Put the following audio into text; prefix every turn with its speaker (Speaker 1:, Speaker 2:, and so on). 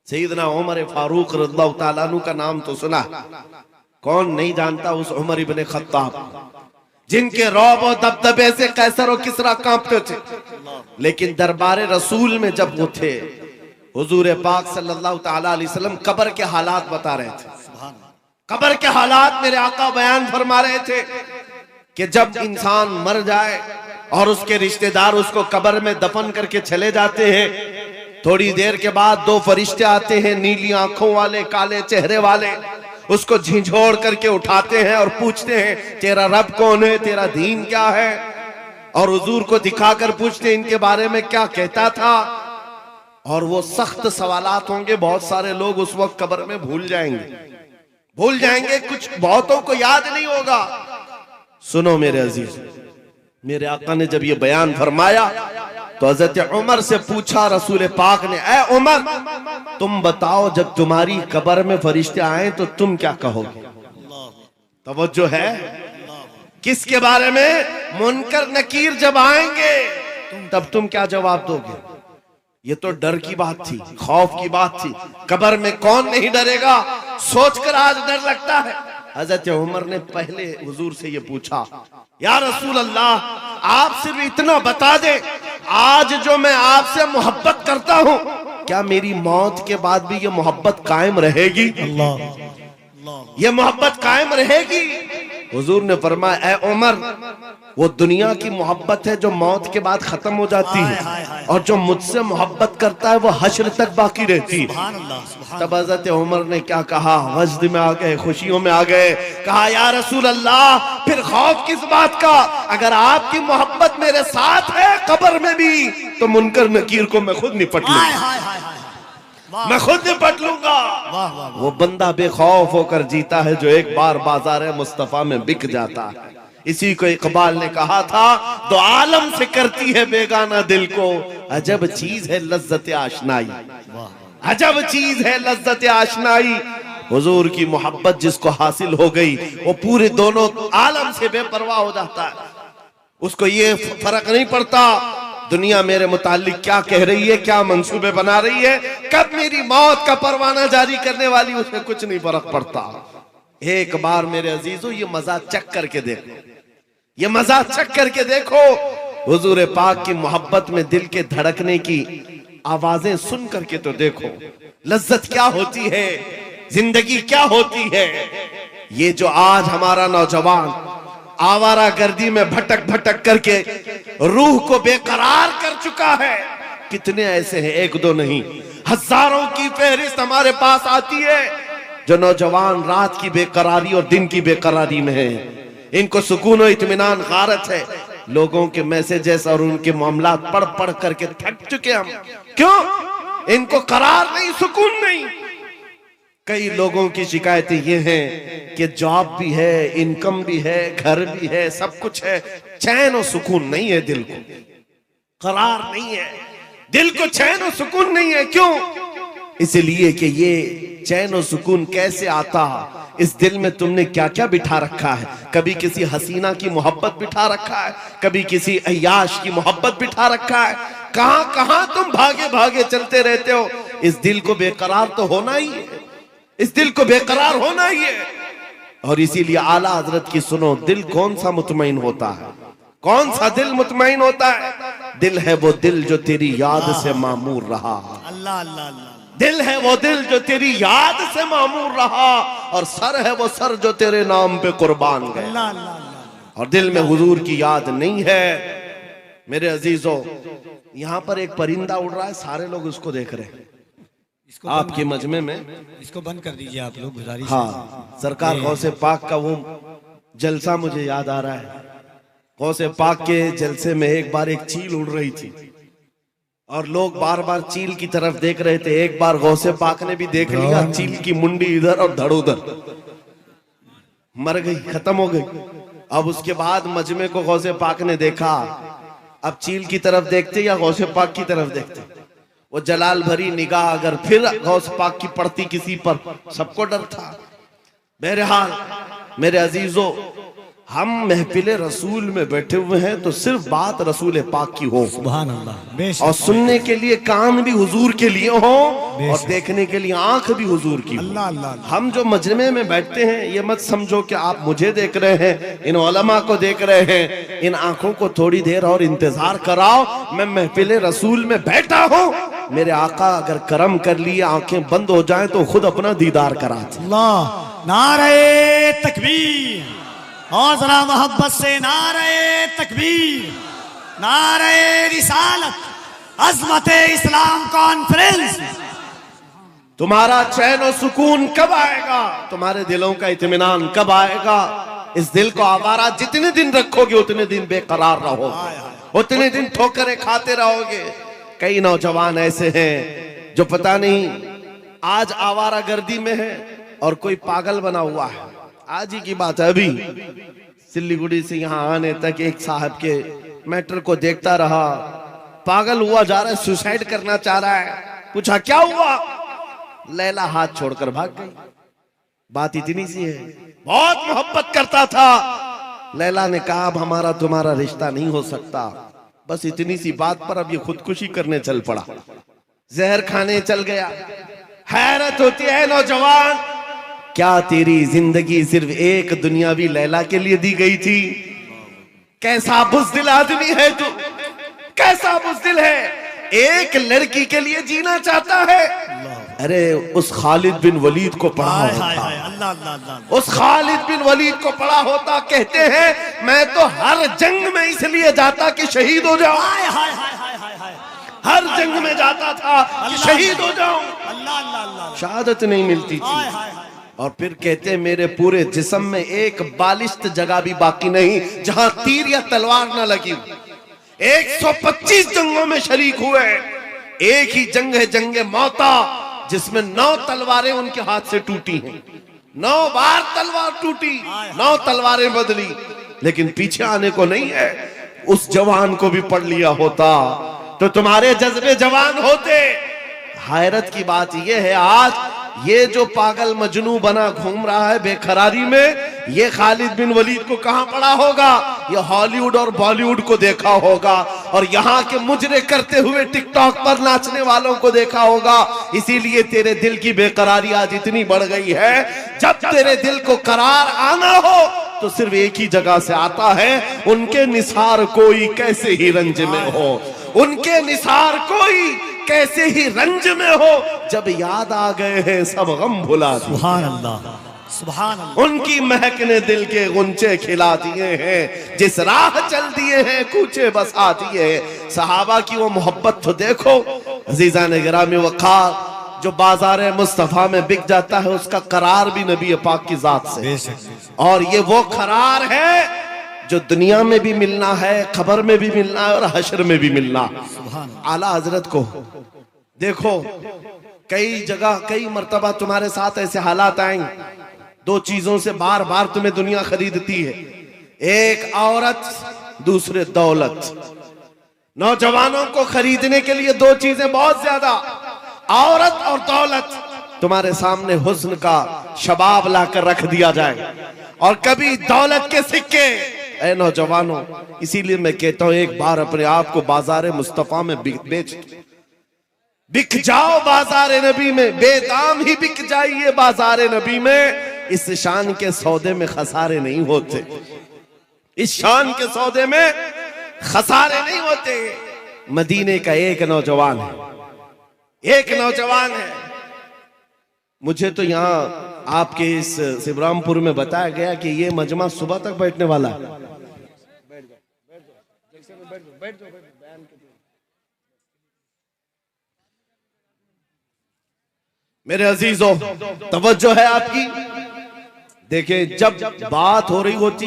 Speaker 1: सैयदना उमर फारूक रज़ियल्लाहु ताला अन्हु का नाम तो सुना, कौन नहीं जानता उस उमर इब्ने खत्ताब, जिनके रौब और दबदबे से कैसर और किसरा कांपते थे। लेकिन दरबारे रसूल में जब वो थे, हुजूर पाक सल्लल्लाहु ताला अलैहि वसल्लम कब्र के हालात बता रहे थे। कब्र के हालात मेरे आका बयान फरमा रहे थे कि जब इंसान मर जाए और उसके रिश्तेदार उसको कब्र में दफन करके चले जाते हैं, थोड़ी देर के बाद दो फरिश्ते आते हैं, नीली आंखों वाले, काले चेहरे वाले, उसको झिझोड़ करके उठाते हैं और पूछते हैं तेरा रब कौन है, तेरा दीन क्या है, और हुजूर को दिखाकर पूछते हैं इनके बारे में क्या कहता था। और वो सख्त सवालात होंगे, बहुत सारे लोग उस वक्त कब्र में भूल जाएंगे, कुछ बहुतों को याद नहीं होगा। सुनो मेरे अजीज, मेरे आका ने जब ये बयान फरमाया तो हजरत उमर से पूछा रसूल पाक ने, ऐ उमर तुम बताओ जब तुम्हारी कब्र में फरिश्ते आए तो तुम क्या कहोगे? तवज्जो है, किसके बारे में? मुनकर नकीर जब आएंगे तब तुम क्या जवाब दोगे? ये तो डर की बात थी, खौफ की बात थी। कब्र में कौन नहीं डरेगा, सोचकर आज डर लगता है। हजरत उमर ने पहले हुजूर से ये पूछा, या रसूल अल्लाह आप सिर्फ इतना बता दे, आज जो मैं आपसे मोहब्बत करता हूँ क्या मेरी मौत के बाद भी ये मोहब्बत कायम रहेगी? ये मोहब्बत कायम रहेगी? हुजूर ने फरमाया, ऐ उमर वो दुनिया की मोहब्बत है जो मौत के बाद खत्म हो जाती है, और जो मुझसे मोहब्बत करता है वो हश्र तक बाकी रहती है। तब हज़रत उमर ने क्या कहा, वजद में आ गए, खुशियों में आ गए, कहा या रसूल अल्लाह फिर खौफ किस बात का, अगर आपकी मोहब्बत मेरे साथ है कब्र में भी तो मुनकर नकीर को मैं खुद निपट लूंगा, मैं खुद निपट लूंगा। वो बंदा बेखौफ होकर जीता है जो एक बार बाजार मुस्तफा में बिक जाता है। इसी को इकबाल ने कहा था, दो आलम से करती है बेगाना दिल को, अजब चीज है लज्जत आशनाई, अजब चीज है लज्जत आशनाई। हुजूर की मोहब्बत जिसको हासिल हो गई वो पूरे दोनों आलम से बेपरवाह हो जाता है। उसको ये फर्क नहीं पड़ता दुनिया मेरे मुतालिक क्या कह रही है, क्या मंसूबे बना रही है, कब मेरी मौत का परवाना जारी करने वाली, उसमें कुछ नहीं फर्क पड़ता। एक बार मेरे अजीजों ये मजा चख करके देखो, ये मजा चख करके देखो, हुजूर पाक की मोहब्बत में दिल के धड़कने की आवाजें सुन करके तो देखो, लज्जत क्या होती है, जिंदगी क्या होती है। ये जो आज हमारा नौजवान आवारा गर्दी में भटक भटक करके रूह को बेकरार कर चुका है, कितने ऐसे हैं, एक दो नहीं, हजारों की फहरिस्त हमारे पास आती है जो नौजवान रात की बेकरारी और दिन की बेकरारी में है। इनको सुकून और इत्मीनान गारत है, लोगों के मैसेजेस और उनके मामला पढ़ पढ़ करके थक चुके हम। क्यों? इनको करार नहीं, सुकून नहीं। कई लोगों की शिकायतें ये हैं कि जॉब भी है, इनकम भी है, घर भी है, सब कुछ है, चैन और सुकून नहीं है, दिल को करार नहीं है, दिल को चैन और सुकून नहीं है। क्यों? इसलिए कि ये चैन और सुकून कैसे आता, इस दिल में तुमने क्या क्या बिठा रखा है। कभी किसी हसीना की मोहब्बत बिठा रखा है, कभी किसी अय्याश की मोहब्बत बिठा रखा है, कहां कहां तुम भागे भागे चलते रहते हो। इस दिल को बेकरार तो होना ही है, इस दिल को बेकरार होना ही है। और इसीलिए आला हजरत की सुनो, दिल कौन सा मुतमईन होता है, कौन सा दिल मुतमईन होता है? दिल है वो दिल जो तेरी याद से मामूर रहा,
Speaker 2: अल्लाह अल्लाह अल्लाह।
Speaker 1: दिल है वो दिल जो तेरी याद से मामूर रहा, और सर है वो सर जो तेरे नाम पे कुर्बान गए।
Speaker 2: अल्लाह अल्लाह अल्लाह।
Speaker 1: और दिल में हुजूर की याद नहीं है। मेरे अजीजों, यहाँ पर एक परिंदा उड़ रहा है, सारे लोग उसको देख रहे हैं आपके मजमे में,
Speaker 2: इसको बंद कर दीजिए आप लोग, गुजारिश।
Speaker 1: हाँ, सरकार गौसे पाक का वो जलसा मुझे याद आ रहा है। गौसे पाक के जलसे में एक बार एक चील उड़ रही थी और लोग बार बार चील की तरफ देख रहे थे। एक बार गौसे पाक ने भी देख लिया, चील की मुंडी इधर और धड़ उधर, मर गई, खत्म हो गई। अब उसके बाद मजमे को गौसे पाक ने देखा, अब चील की तरफ देखते या गौसे पाक की तरफ देखते? वो जलाल भरी निगाह अगर फिर गौस पाक की पड़ती किसी पर, सबको डर था। बहरहाल मेरे अजीजों, हम महफिले रसूल में बैठे हुए हैं तो सिर्फ बात रसूल पाक की हो,
Speaker 2: सुभान अल्लाह, बेशक,
Speaker 1: और सुनने के लिए कान भी हुजूर के लिए हो और
Speaker 2: बेशक,
Speaker 1: देखने के लिए आंख भी हुजूर की हो।
Speaker 2: अल्लाह अल्लाह अल्लाह।
Speaker 1: हम जो मजमे में बैठते हैं ये मत समझो कि आप मुझे देख रहे हैं, इन उलमा को देख रहे हैं। इन आंखों को थोड़ी देर और इंतजार कराओ। मैं महफिले रसूल में बैठा हूँ, मेरे आका अगर करम कर लिए आंखें बंद हो जाएं तो खुद अपना दीदार कराते।
Speaker 2: अल्लाह, नारे तकबीर, और जरा मोहब्बत से नारे तकबीर, नारे रिसालत, अज़मत इस्लाम कॉन्फ्रेंस।
Speaker 1: तुम्हारा चैन और सुकून कब आएगा, तुम्हारे दिलों का इत्मीनान कब आएगा? इस दिल को आवारा जितने दिन रखोगे उतने दिन बेकरार रहोगे, उतने दिन ठोकरें खाते रहोगे। कई नौजवान ऐसे हैं जो पता नहीं आज आवारा गर्दी में है और कोई पागल बना हुआ है। आज ही की बात है, अभी सिल्लीगुड़ी से यहाँ आने तक एक साहब के मैटर को देखता रहा, पागल हुआ जा रहा है, सुसाइड करना चाह रहा है। पूछा क्या हुआ? लैला हाथ छोड़कर भाग गई। बात इतनी सी है, बहुत मोहब्बत करता था। लैला ने कहा अब हमारा तुम्हारा रिश्ता नहीं हो सकता। बस इतनी सी बात पर अब ये खुदकुशी करने चल पड़ा, जहर खाने चल गया। हैरत होती है नौजवान, क्या तेरी जिंदगी सिर्फ एक दुनियावी लैला के लिए दी गई थी? कैसा बुज़दिल आदमी है तू, कैसा बुज़दिल है, एक लड़की के लिए जीना चाहता है। अरे उस खालिद बिन वलीद को पढ़ा होता,
Speaker 2: अल्लाह अल्लाह अल्लाह,
Speaker 1: उस खालिद बिन वलीद को पढ़ा होता। कहते हैं मैं तो हर जंग में इसलिए जाता कि शहीद हो जाऊं,
Speaker 2: हाय हाय हाय हाय हाय हाय,
Speaker 1: हर जंग में जाता था कि शहीद हो जाऊं,
Speaker 2: अल्लाह अल्लाह अल्लाह,
Speaker 1: शहादत नहीं मिलती
Speaker 2: हाय
Speaker 1: थी।
Speaker 2: हाय हाय।
Speaker 1: और फिर कहते मेरे पूरे जिस्म में एक बालिश्त जगह भी बाकी नहीं जहां तीर या तलवार न लगी। 125 जंगों में शरीक हुए, एक ही जंग है जंगे मौता, जिसमें 9 तलवारें उनके हाथ से टूटी हैं। 9 बार तलवार टूटी, 9 तलवारें बदली, लेकिन पीछे आने को नहीं है। उस जवान को भी पढ़ लिया होता तो तुम्हारे जज्बे जवान होते। हैरत की बात यह है, आज ये जो पागल मजनू बना घूम रहा है बेखरारी में, ये खालिद बिन वलीद को कहां पढ़ा होगा? ये हॉलीवुड और बॉलीवुड को देखा होगा और यहाँ के मुजरे करते हुए टिकटॉक पर नाचने वालों को देखा होगा। इसीलिए तेरे दिल की बेकरारी आज इतनी बढ़ गई है। जब तेरे दिल को करार आना हो तो सिर्फ एक ही जगह से आता है, उनके निसार कोई कैसे ही रंज में हो, उनके निसार कोई कैसे ही रंज में हो, जब याद आ गए हैं सब गम भुला दिए।
Speaker 2: सुभान अल्लाह, सुभान अल्लाह।
Speaker 1: उनकी महक ने दिल के गुंचे खिला दिए हैं, जिस राह चल दिए हैं कूचे बसा दिए हैं। सहाबा की वो मोहब्बत तो देखो। अजीजा ने गिरामी वक़ार, जो बाजार मुस्तफा में बिक जाता है उसका करार भी नबी पाक की जात से, और ये वो करार है जो दुनिया में भी मिलना है, खबर में भी मिलना है और हशर में भी मिलना। आला हजरत को देखो, कई जगह कई मर्तबा तुम्हारे साथ ऐसे हालात आएंगे, 2 चीजों से बार बार तुम्हें दुनिया खरीदती है, एक औरत, दूसरे दौलत। नौजवानों को खरीदने के लिए 2 चीजें बहुत ज्यादा, औरत और दौलत। तुम्हारे सामने हुस्न का शबाब लाकर रख दिया जाए और कभी दौलत के सिक्के। ऐ नौजवानों, इसीलिए मैं कहता हूं एक बार अपने आप को बाजार मुस्तफा में बेच, बिक जाओ बाजार नबी में, बेदाम ही बिक जाइए बाजार नबी में। इस शान के सौदे में खसारे नहीं होते, इस शान के सौदे में खसारे नहीं होते। मदीने का एक नौजवान है, एक नौजवान है। मुझे तो यहाँ आपके इस शिवरामपुर में बताया गया कि ये मजमा सुबह तक बैठने वाला है। मेरे अजीजों, तवज्जो है आपकी। देखिए, जब बात हो रही होती